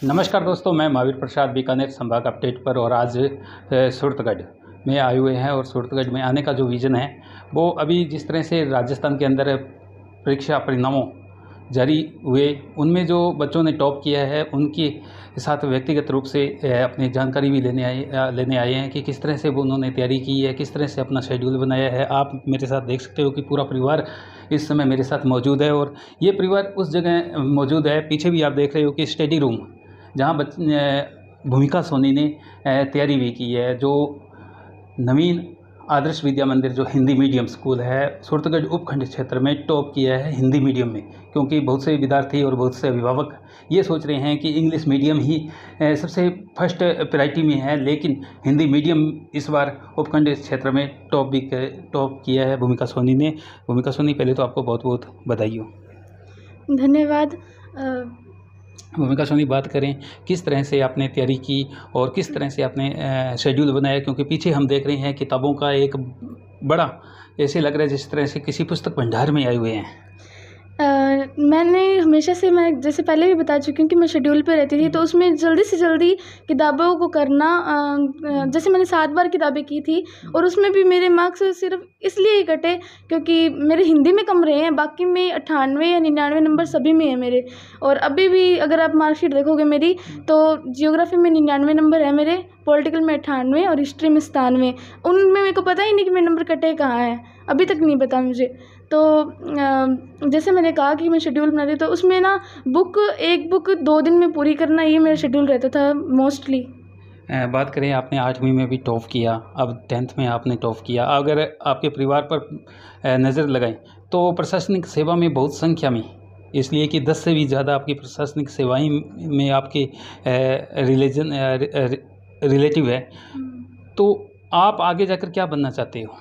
नमस्कार दोस्तों, मैं महावीर प्रसाद बीकानेर संभाग अपडेट पर और आज सूरतगढ़ में आए हुए हैं। और सूरतगढ़ में आने का जो विज़न है वो अभी जिस तरह से राजस्थान के अंदर परीक्षा परिणामों जारी हुए, उनमें जो बच्चों ने टॉप किया है उनके साथ व्यक्तिगत रूप से अपनी जानकारी भी लेने आए हैं कि किस तरह से वो उन्होंने तैयारी की है, किस तरह से अपना शेड्यूल बनाया है। आप मेरे साथ देख सकते हो कि पूरा परिवार इस समय मेरे साथ मौजूद है और ये परिवार उस जगह मौजूद है। पीछे भी आप देख रहे हो कि स्टडी रूम, जहाँ भूमिका सोनी ने तैयारी भी की है। जो नवीन आदर्श विद्या मंदिर जो हिंदी मीडियम स्कूल है सूरतगढ़ उपखंड क्षेत्र में टॉप किया है हिंदी मीडियम में, क्योंकि बहुत से विद्यार्थी और बहुत से अभिभावक ये सोच रहे हैं कि इंग्लिश मीडियम ही सबसे फर्स्ट प्रायोरिटी में है, लेकिन हिंदी मीडियम इस बार उपखंड क्षेत्र में टॉप किया है भूमिका सोनी ने। भूमिका सोनी, पहले तो आपको बहुत बहुत बधाई हो। धन्यवाद। भूमिका सोनी, बात करें किस तरह से आपने तैयारी की और किस तरह से आपने शेड्यूल बनाया, क्योंकि पीछे हम देख रहे हैं किताबों का एक बड़ा, ऐसे लग रहा है जिस तरह से किसी पुस्तक भंडार में आए हुए हैं। मैंने हमेशा से, मैं जैसे पहले भी बता चुकी हूँ कि मैं शेड्यूल पे रहती थी, तो उसमें जल्दी से जल्दी किताबों को करना, जैसे मैंने 7 बार किताबें की थी और उसमें भी मेरे मार्क्स सिर्फ इसलिए ही कटे क्योंकि मेरे हिंदी में कम रहे हैं, बाकी में 98 या 99 नंबर सभी में है मेरे। और अभी भी अगर आप मार्कशीट देखोगे मेरी, तो जियोग्राफी में 99 नंबर है मेरे, पॉलिटिकल में 98 और हिस्ट्री में 97। उनमें मेरे को पता ही नहीं कि मेरे नंबर कटे कहाँ हैं, अभी तक नहीं पता मुझे। तो जैसे मैंने कहा कि मैं शेड्यूल बना रही, तो उसमें ना एक बुक 2 दिन में पूरी करना, ये मेरा शेड्यूल रहता था मोस्टली। बात करें, आपने 8वीं में भी टॉप किया, अब 10th में आपने टॉप किया। अगर आपके परिवार पर नज़र लगाएं तो प्रशासनिक सेवा में बहुत संख्या में, इसलिए कि 10 से भी ज़्यादा आपकी प्रशासनिक सेवाएं में आपके रिलेटिव है, तो आप आगे जाकर क्या बनना चाहते हो?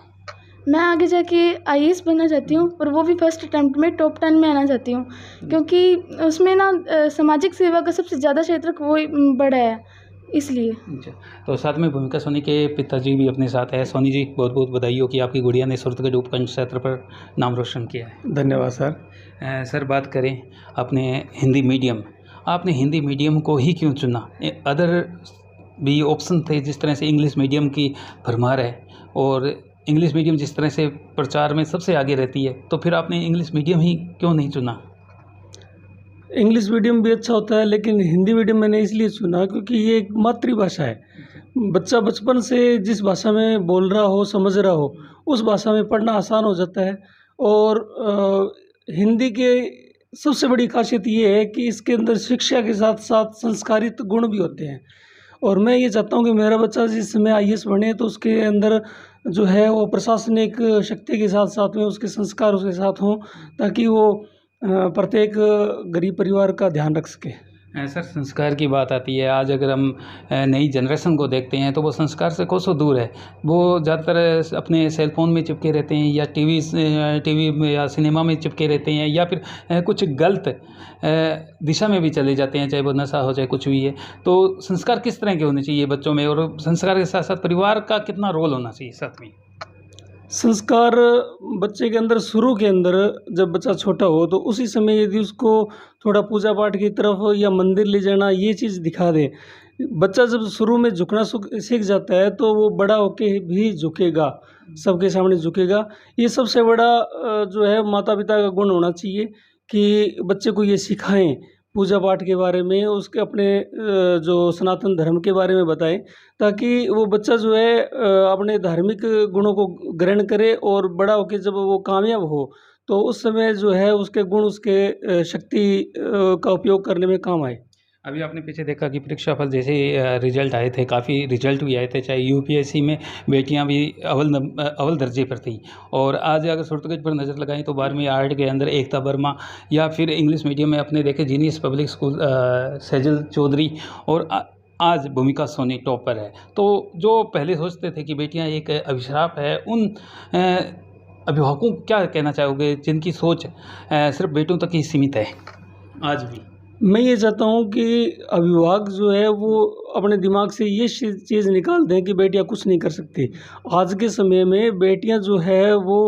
मैं आगे जाके आईएएस बनना चाहती हूँ, और वो भी फर्स्ट अटेम्प्ट में टॉप 10 में आना चाहती हूँ, क्योंकि उसमें ना सामाजिक सेवा का सबसे ज़्यादा क्षेत्र वही बड़ा है, इसलिए। अच्छा, तो साथ में भूमिका सोनी के पिताजी भी अपने साथ है। सोनी जी, बहुत बहुत बधाई हो कि आपकी गुड़िया ने सूरतगढ़ उपखंड क्षेत्र पर नाम रोशन किया है। धन्यवाद सर। सर, बात करें अपने हिंदी मीडियम, आपने हिंदी मीडियम को ही क्यों चुना? अदर भी ऑप्शन थे, जिस तरह से इंग्लिश मीडियम की भरमार है और इंग्लिश मीडियम जिस तरह से प्रचार में सबसे आगे रहती है, तो फिर आपने इंग्लिश मीडियम ही क्यों नहीं चुना? इंग्लिश मीडियम भी अच्छा होता है, लेकिन हिंदी मीडियम मैंने इसलिए चुना क्योंकि ये एक मातृभाषा है। बच्चा बचपन से जिस भाषा में बोल रहा हो, समझ रहा हो, उस भाषा में पढ़ना आसान हो जाता है। और हिंदी के सबसे बड़ी खासियत ये है कि इसके अंदर शिक्षा के साथ साथ संस्कारित गुण भी होते हैं। और मैं ये चाहता हूँ कि मेरा बच्चा जिस समय आईएएस बने, तो उसके अंदर जो है वो प्रशासनिक शक्ति के साथ साथ में उसके संस्कार उसके साथ हों, ताकि वो प्रत्येक गरीब परिवार का ध्यान रख सके। सर, संस्कार की बात आती है, आज अगर हम नई जनरेशन को देखते हैं तो वो संस्कार से कोसों दूर है। वो ज़्यादातर अपने सेल फोन में चिपके रहते हैं, या टीवी में या सिनेमा में चिपके रहते हैं, या फिर कुछ गलत दिशा में भी चले जाते हैं, चाहे वो नशा हो चाहे कुछ भी है। तो संस्कार किस तरह के होने चाहिए बच्चों में, और संस्कार के साथ साथ परिवार का कितना रोल होना चाहिए साथ में? संस्कार बच्चे के अंदर शुरू के अंदर, जब बच्चा छोटा हो तो उसी समय यदि उसको थोड़ा पूजा पाठ की तरफ या मंदिर ले जाना, ये चीज़ दिखा दें। बच्चा जब शुरू में झुकना सीख जाता है तो वो बड़ा होके भी झुकेगा, सबके सामने झुकेगा। ये सबसे बड़ा जो है माता पिता का गुण होना चाहिए कि बच्चे को ये सिखाएं, पूजा पाठ के बारे में, उसके अपने जो सनातन धर्म के बारे में बताएं, ताकि वो बच्चा जो है अपने धार्मिक गुणों को ग्रहण करे, और बड़ा होकर जब वो कामयाब हो तो उस समय जो है उसके गुण, उसके शक्ति का उपयोग करने में काम आए। अभी आपने पीछे देखा कि परीक्षा फल जैसे रिजल्ट आए थे, काफ़ी रिजल्ट भी आए थे, चाहे यूपीएससी में बेटियां भी अव्वल दर्जे पर थी। और आज अगर सूरतगढ़ पर नज़र लगाएं तो 12वीं आर्ट के अंदर एकता वर्मा, या फिर इंग्लिश मीडियम में अपने देखे genius public school Sejal Chaudhary, और आज भूमिका सोनी टॉप पर है। तो जो पहले सोचते थे कि बेटियां एक अभिशाप है, उन अभिभावकों को क्या कहना चाहोगे जिनकी सोच सिर्फ बेटों तक ही सीमित है आज भी? मैं ये चाहता हूँ कि अभिभावक जो है वो अपने दिमाग से ये चीज़ निकाल दें कि बेटियाँ कुछ नहीं कर सकती। आज के समय में बेटियाँ जो है वो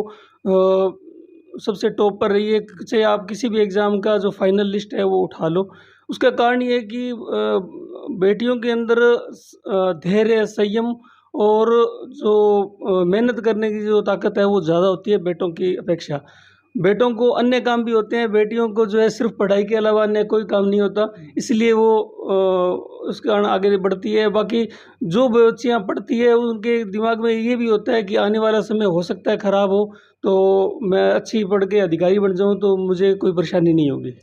सबसे टॉप पर रही है। चाहे आप किसी भी एग्ज़ाम का जो फाइनल लिस्ट है वो उठा लो, उसका कारण ये है कि बेटियों के अंदर धैर्य, संयम और जो मेहनत करने की जो ताकत है वो ज़्यादा होती है बेटों की अपेक्षा। बेटों को अन्य काम भी होते हैं, बेटियों को जो है सिर्फ पढ़ाई के अलावा अन्य कोई काम नहीं होता, इसलिए वो उसके कारण आगे बढ़ती है। बाकी जो बच्चियाँ पढ़ती है उनके दिमाग में ये भी होता है कि आने वाला समय हो सकता है ख़राब हो, तो मैं अच्छी पढ़ के अधिकारी बन जाऊँ तो मुझे कोई परेशानी नहीं होगी।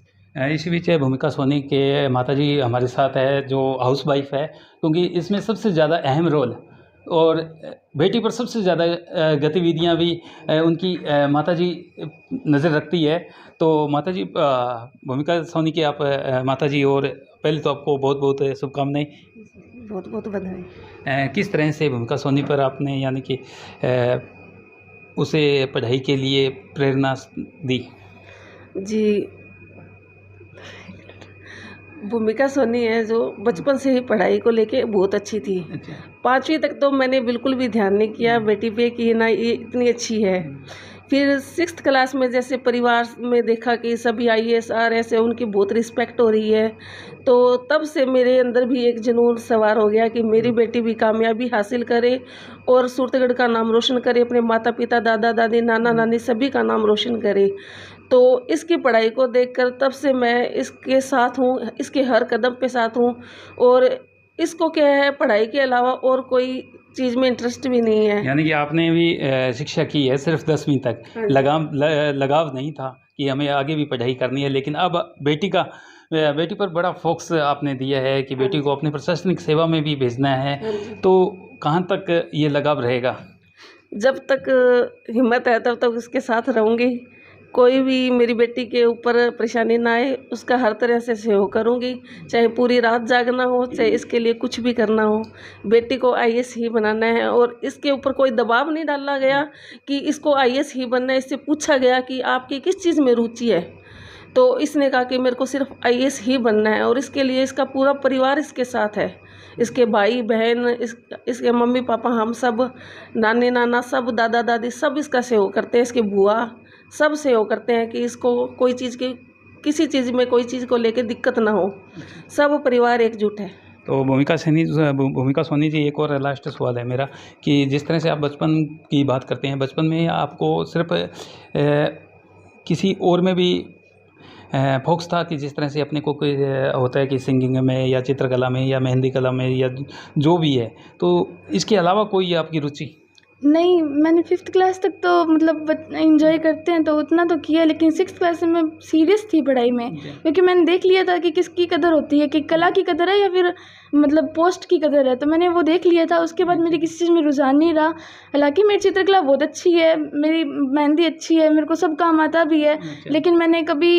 इसी बीच भूमिका सोनी के माताजी हमारे साथ है जो हाउस वाइफ है, क्योंकि इसमें सबसे ज़्यादा अहम रोल और बेटी पर सबसे ज़्यादा गतिविधियां भी उनकी माताजी नज़र रखती है। तो माताजी, भूमिका सोनी के आप माताजी, और पहले तो आपको बहुत बहुत शुभकामनाएं। बहुत बहुत बधाई। किस तरह से भूमिका सोनी पर आपने यानी कि उसे पढ़ाई के लिए प्रेरणा दी? जी, भूमिका सोनी है जो बचपन से ही पढ़ाई को लेके बहुत अच्छी थी। अच्छा। 5वीं तक तो मैंने बिल्कुल भी ध्यान नहीं किया बेटी पे कि ना ये इतनी अच्छी है। फिर 6th क्लास में जैसे परिवार में देखा कि सभी IAS RS है, उनकी बहुत रिस्पेक्ट हो रही है, तो तब से मेरे अंदर भी एक जुनून सवार हो गया कि मेरी बेटी भी कामयाबी हासिल करे और सूरतगढ़ का नाम रोशन करे, अपने माता पिता, दादा दादी, नाना नानी सभी का नाम रोशन करे। तो इसकी पढ़ाई को देखकर तब से मैं इसके साथ हूँ, इसके हर कदम पे साथ हूँ। और इसको क्या है, पढ़ाई के अलावा और कोई चीज़ में इंटरेस्ट भी नहीं है। यानी कि आपने भी शिक्षा की है सिर्फ 10वीं तक, लगाव नहीं था कि हमें आगे भी पढ़ाई करनी है, लेकिन अब बेटी पर बड़ा फोकस आपने दिया है कि बेटी को अपने प्रशासनिक सेवा में भी भेजना है। तो कहाँ तक ये लगाव रहेगा? जब तक हिम्मत है तब तक उसके साथ रहूँगी। कोई भी मेरी बेटी के ऊपर परेशानी ना आए, उसका हर तरह से सहयोग करूँगी, चाहे पूरी रात जागना हो, चाहे इसके लिए कुछ भी करना हो। बेटी को IAS ही बनाना है और इसके ऊपर कोई दबाव नहीं डाला गया कि इसको IAS ही बनना है। इससे पूछा गया कि आपकी किस चीज़ में रुचि है, तो इसने कहा कि मेरे को सिर्फ IAS ही बनना है। और इसके लिए इसका पूरा परिवार इसके साथ है, इसके भाई बहन, इसके मम्मी पापा, हम सब, नानी नाना सब, दादा दादी सब इसका सहयोग करते हैं, इसके बुआ सब सहयोग करते हैं कि इसको कोई चीज़ की, किसी चीज़ में कोई चीज़ को लेकर दिक्कत ना हो। सब परिवार एकजुट है। तो भूमिका सोनी जी, एक और लास्ट सवाल है मेरा कि जिस तरह से आप बचपन की बात करते हैं, बचपन में आपको सिर्फ किसी और में भी फोकस था कि जिस तरह से अपने को कोई होता है कि सिंगिंग में या चित्रकला में या मेहंदी कला में या जो भी है, तो इसके अलावा कोई आपकी रुचि? नहीं, मैंने 5th क्लास तक तो मतलब एंजॉय करते हैं तो उतना तो किया, लेकिन 6th क्लास से मैं सीरियस थी पढ़ाई में, क्योंकि मैंने देख लिया था कि किसकी कदर होती है, कि कला की कदर है या फिर मतलब पोस्ट की कदर है। तो मैंने वो देख लिया था, उसके बाद मेरी किसी चीज़ में रुझान नहीं रहा। हालांकि मेरी चित्रकला बहुत अच्छी है, मेरी मेहंदी अच्छी है, मेरे को सब काम आता भी है, लेकिन मैंने कभी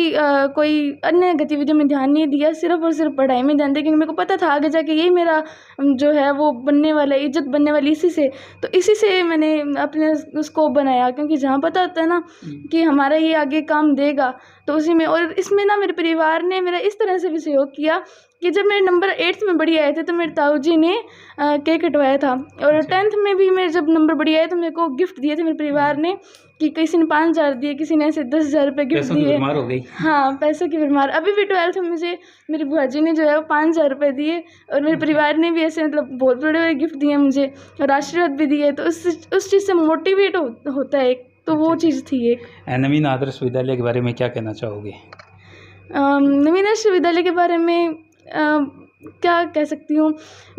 कोई अन्य गतिविधियों में ध्यान नहीं दिया, सिर्फ और सिर्फ पढ़ाई में ध्यान दिया, क्योंकि मेरे को पता था आगे जाके यही मेरा जो है वो बनने वाला, इज्जत बनने वाली इसी से। तो इसी से मैंने अपने उसको बनाया, क्योंकि जहाँ पता होता है ना कि हमारा ये आगे काम देगा, तो उसी में। और इसमें ना मेरे परिवार ने मेरा इस तरह से भी सहयोग किया कि जब मेरे नंबर 8th में बढ़िया आए थे तो मेरे ताऊ जी ने केक कटवाया था, और 10th में भी मेरे जब नंबर बढ़िया आए तो मेरे को गिफ्ट दिए थे मेरे परिवार ने, कि किसी ने 5,000 दिए, किसी ने ऐसे 10,000 रुपये गिफ्ट दिए। हो गई। हाँ, पैसों की भरमार। अभी भी 12th में मुझे मेरी बुआ जी ने जो है वो 5,000 रुपये दिए, और मेरे परिवार ने भी ऐसे मतलब बहुत बड़े बड़े गिफ्ट दिए मुझे, और आशीर्वाद भी दिए। तो उस चीज़ से मोटिवेट होता है एक, तो वो चीज़ थी एक। नवीन आदर्श विद्यालय के बारे में क्या कहना चाहोगे? नवीन आदर्श विद्यालय के बारे में क्या कह सकती हूँ,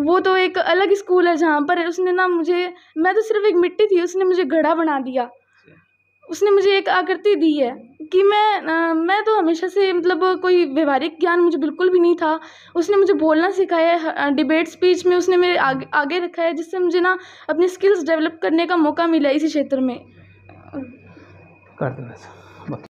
वो तो एक अलग स्कूल है जहाँ पर उसने ना मुझे, मैं तो सिर्फ एक मिट्टी थी, उसने मुझे घड़ा बना दिया। उसने मुझे एक आकृति दी है कि मैं तो हमेशा से मतलब कोई व्यवहारिक ज्ञान मुझे बिल्कुल भी नहीं था। उसने मुझे बोलना सिखाया है, डिबेट स्पीच में उसने मेरे आगे रखा है, जिससे मुझे ना अपनी स्किल्स डेवलप करने का मौका मिला इसी क्षेत्र में। कर दो।